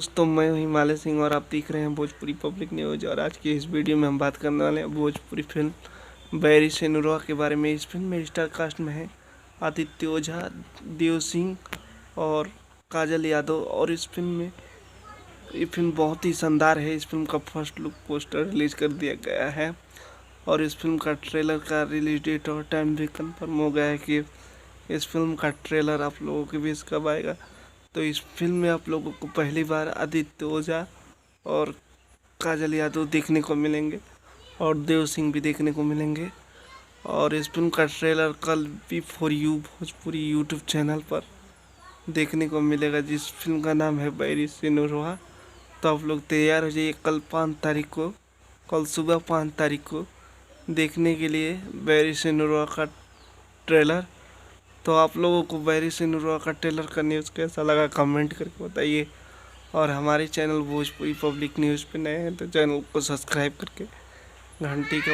दोस्तों, मैं हूं हिमालय सिंह और आप देख रहे हैं भोजपुरी पब्लिक न्यूज़। और आज की इस वीडियो में हम बात करने वाले हैं भोजपुरी फिल्म बैरी से नुरवा के बारे में। इस फिल्म में स्टार कास्ट में है आदित्य ओझा, देव सिंह और काजल यादव। और इस फिल्म में ये फिल्म बहुत ही शानदार है। इस फिल्म का फर्स्ट लुक पोस्टर रिलीज कर दिया गया है और इस फिल्म का ट्रेलर का रिलीज डेट और टाइम भी कंफर्म हो गया है कि इस फिल्म का ट्रेलर आप लोगों के बीच कब आएगा। तो इस फिल्म में आप लोगों को पहली बार आदित्य ओझा और काजल यादव देखने को मिलेंगे और देव सिंह भी देखने को मिलेंगे। और इस फिल्म का ट्रेलर कल B4U भोजपुरी यूट्यूब चैनल पर देखने को मिलेगा, जिस फिल्म का नाम है बैरी से नुरवा। तो आप लोग तैयार हो जाइए कल 5 तारीख को, कल सुबह 5 तारीख को देखने के लिए बैरी से नुरवा का ट्रेलर। तो आप लोगों को बैरी से नुरवा का ट्रेलर का न्यूज़ कैसा लगा कमेंट करके बताइए। और हमारे चैनल भोजपुरी पब्लिक न्यूज़ पे नए हैं तो चैनल को सब्सक्राइब करके घंटी का